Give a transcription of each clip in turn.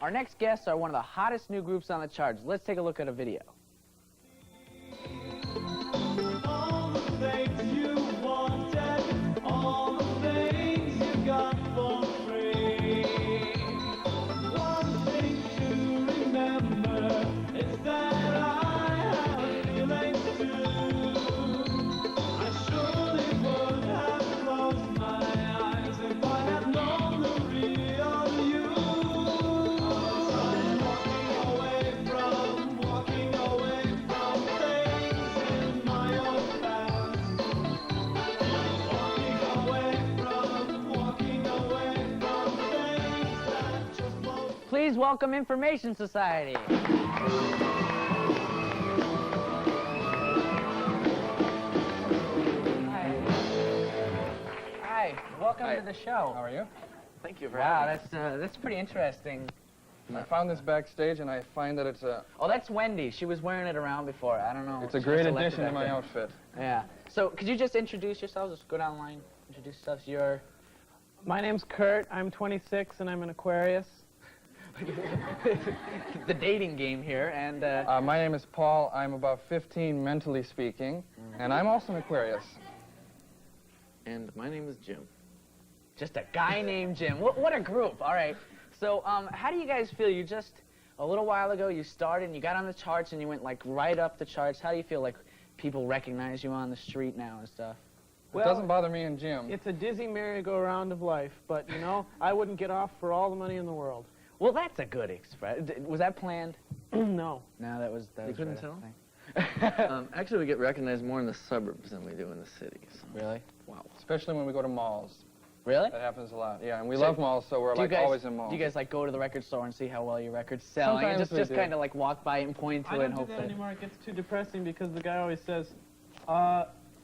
Our next guests are one of the hottest new groups on the charts. Let's take a look at a video. All the things you wanted, all the things you got for free. One thing to remember is that I have feelings too. I surely would have closed my eyes if I had known the real you. I'm walking away from things in my own past. Walking away from things that just won't. Please welcome Information Society. Hi, welcome to the show. How are you? Thank you for having me. That's pretty interesting. I found this backstage, and I find that it's a Oh, that's Wendy. She was wearing it around before. I don't know. it's a She great must have left it addition to back my there. outfit. Yeah. So, could you just introduce yourselves? Just go down the line, introduce yourselves. You're My name's Kurt. I'm 26 and I'm an Aquarius. the dating game here, and My name is Paul. I'm about 15, mentally speaking, and I'm also an Aquarius. And my name is Jim. just a guy named Jim. What a group. All right. So, how do you guys feel? You just a little while ago you started and you got on the charts and you went like right up the charts. How do you feel like people recognize you on the street now and stuff? It doesn't bother me and Jim. It's a dizzy merry-go-round of life, but, you know, I wouldn't get off for all the money in the world. Well, that's a good express. Was that planned? No. No, that was. You couldn't right tell? up the thing. Actually, we get recognized more in the suburbs than we do in the cities. Really? Wow. Especially when we go to malls. Really? That happens a lot. Yeah, and we So, love malls, so we're Do you like guys, always in malls. do you guys like go to the record store and see how well your record's selling? And Sometimes we just do. kind of like walk by and point to I it don't and do hope that that. anymore. It gets too depressing because the guy always says,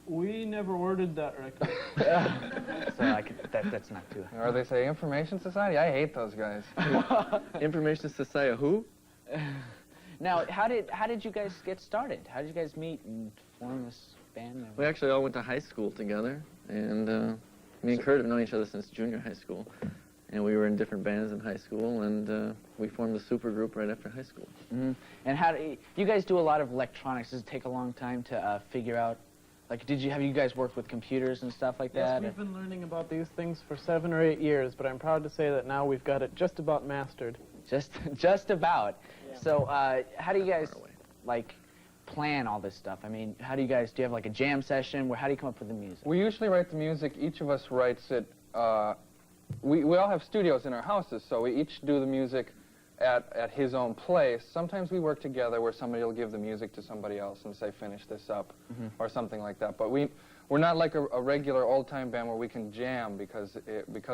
we never ordered that record. So like that's not too. Or they say Information Society. I hate those guys. Information Society, who? Now, how did you guys get started? How did you guys meet and form this band? We actually all went to high school together, and me and Kurt have known each other since junior high school. And we were in different bands in high school, and we formed a super group right after high school. Mm-hmm. And how do you guys do a lot of electronics? Does it take a long time to figure out? Like, have you guys worked with computers and stuff like Yes, that? we've been learning about these things for 7 or 8 years, but I'm proud to say that now we've got it just about mastered. Just about. Yeah. So, how do you guys like plan all this stuff? I mean, do you have like a jam session? How do you come up with the music? We usually write the music. Each of us writes it. We all have studios in our houses, so we each do the music at his own place. Sometimes we work together where somebody will give the music to somebody else and say, finish this up, or something like that. But we're not like a regular old-time band where we can jam because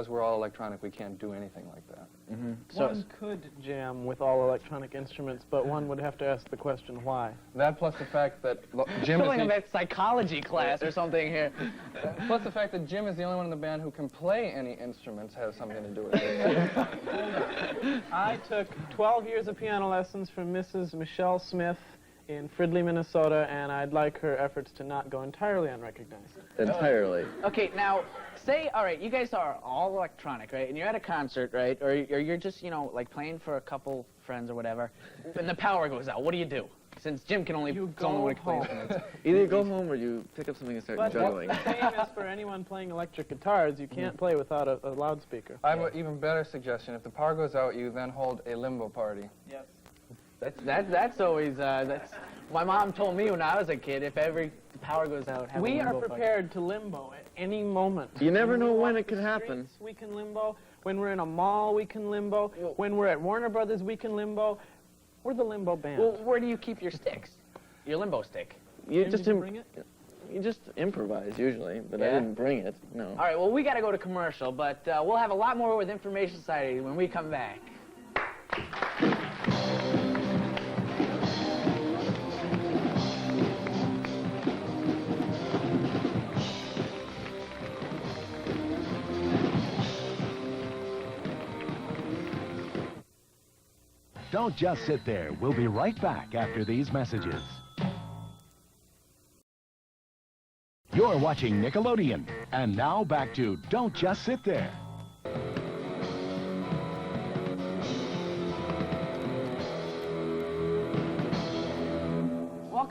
we're all electronic, we can't do anything like that. So, One could jam with all electronic instruments, but one would have to ask the question, why? That plus the fact that Jim feeling is like a psychology class or something here. plus the fact that Jim is the only one in the band who can play any instruments has something to do with it. I took 12 years of piano lessons from Mrs. Michelle Smith in Fridley, Minnesota, and I'd like her efforts to not go entirely unrecognized. Entirely. Okay, now, all right, you guys are all electronic, right? And you're at a concert, right? Or you're just, like playing for a couple friends or whatever, and the power goes out. What do you do? Since Jim can only, You it's only go one plays home. instruments. Either you go home or you pick up something and start But juggling. the same as for anyone playing electric guitars, you can't play without a loudspeaker. I have an even better suggestion. If the power goes out, you then hold a limbo party. Yes. That's always, my mom told me when I was a kid, if the power goes out, have a We are limbo party. prepared to limbo at any moment. You never know we when walk it could the happen. streets, we can limbo. When we're in a mall, we can limbo. When we're at Warner Brothers, we can limbo. We're the limbo band. Well, where do you keep your sticks? Your limbo stick? You Jim, just did you bring it? You just improvise usually, but I Yeah? didn't bring it. No. All right, well, we got to go to commercial, but we'll have a lot more with Information Society when we come back. Don't just sit there. We'll be right back after these messages. You're watching Nickelodeon. And now back to Don't Just Sit There.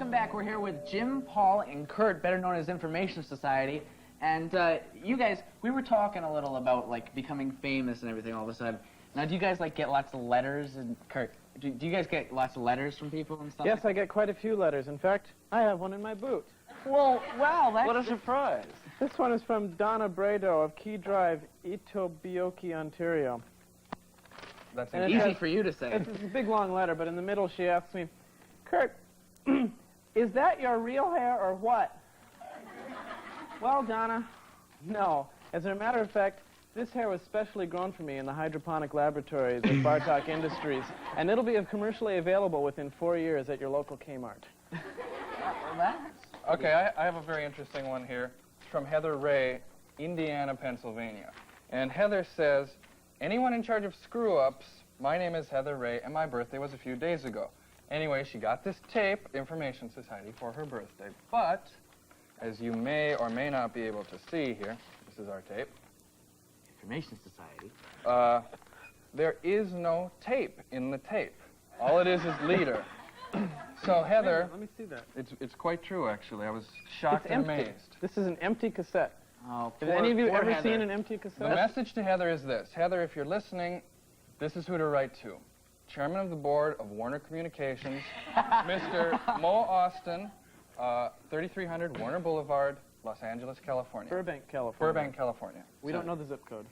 welcome back. We're here with Jim, Paul, and Kurt, better known as Information Society. And you guys, we were talking a little about like becoming famous and everything all of a sudden. Now, do you guys like get lots of letters? And Kurt, do you guys get lots of letters from people and stuff? Yes, I get quite a few letters. In fact, I have one in my boot. Well, wow, that's... What a surprise. This one is from Donna Brado of Key Drive, Etobicoke, Ontario. That's And it easy has- for you to say. It's a big, long letter, but in the middle she asks me, Kurt, is that your real hair or what? Well, Donna, no. As a matter of fact, this hair was specially grown for me in the hydroponic laboratories of Bartok Industries, and it'll be commercially available within 4 years at your local Kmart. Okay, I have a very interesting one here. It's from Heather Ray, Indiana, Pennsylvania. And Heather says, anyone in charge of screw-ups, my name is Heather Ray, and my birthday was a few days ago. Anyway, she got this tape, Information Society, for her birthday. But, as you may or may not be able to see here, this is our tape. Information Society. There is no tape in the tape. All it is leader. So Heather, Let me see that. it's quite true actually. I was shocked It's and empty. amazed. This is an empty cassette. Oh, Have any of you poor ever Heather. seen an empty cassette? The message to Heather is this. Heather, if you're listening, this is who to write to. Chairman of the Board of Warner Communications, Mr. Mo Austin, 3300 Warner Boulevard, Los Angeles, California. Burbank, California. Burbank, California. We don't know the zip code.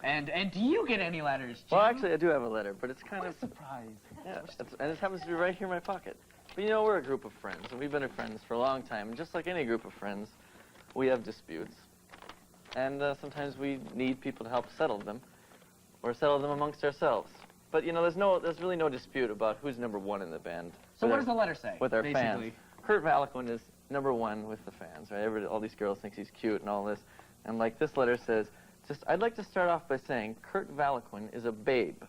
And do you get any letters, Jim? Well, actually, I do have a letter, but it's kind What of... a surprise. Yeah, and it happens to be right here in my pocket. But you know, we're a group of friends, and we've been friends for a long time. And just like any group of friends, we have disputes. And sometimes we need people to help settle them, or settle them amongst ourselves. But you know, there's really no dispute about who's number one in the band. So with what our- does the letter say? With our basically? fans. Kurt Valaquin is number one with the fans, right? All these girls think he's cute and all this. And like this letter says, I'd like to start off by saying Kurt Valaquin is a babe.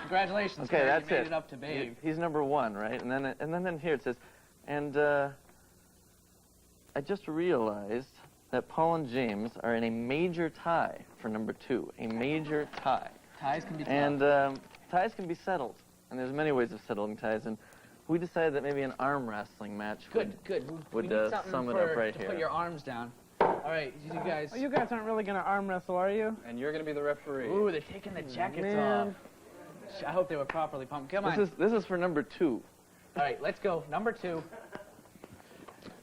Congratulations, Okay, Kurt. that's you made it. it up to Babe. He's number one, right? And then here it says, and I just realized that Paul and James are in a major tie for number 2. A major tie. Ties can be tough. And ties can be settled. And there's many ways of settling ties. And we decided that maybe an arm wrestling match Good. would we need something sum it up right to here. put your arms down. All right, you guys. Oh, you guys aren't really going to arm wrestle, are you? And you're going to be the referee. Ooh, they're taking the jackets Man. off. I hope they were properly pumped. Come on. This is for number 2. All right, let's go. Number 2. All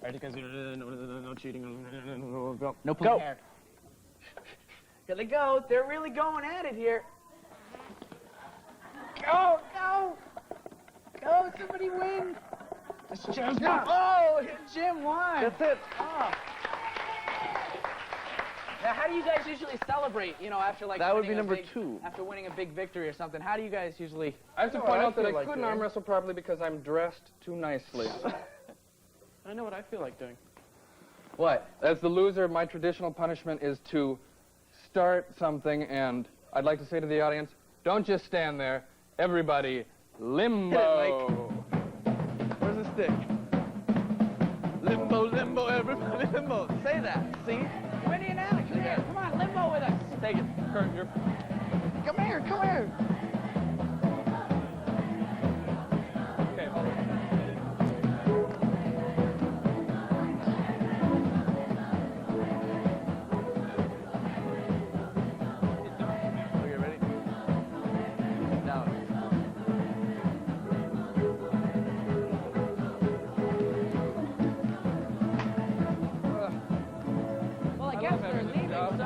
right, you guys, no cheating. No pulling Go. hair. Here they go. They're really going at it here. Go! Go! Somebody win! It's Jim's won. Oh, Jim won. That's it. Oh. Now, how do you guys usually celebrate? You know, after like That would winning be a number big- 2. After winning a big victory or something, how do you guys usually? I have to Oh, point I out that feel I like couldn't doing. arm wrestle properly because I'm dressed too nicely. I know what I feel like doing. What? As the loser, my traditional punishment is to start something, and I'd like to say to the audience, don't just stand there. Everybody, limbo. Where's the stick? Limbo, limbo, everybody, limbo. Say that. See? Where do you now? Come here. Come on, limbo with us. Take it. Kurt, you're... Come here. Come here. Okay, hold on. Okay, ready? Down. Well, I I guess love they're having this leaving, job. so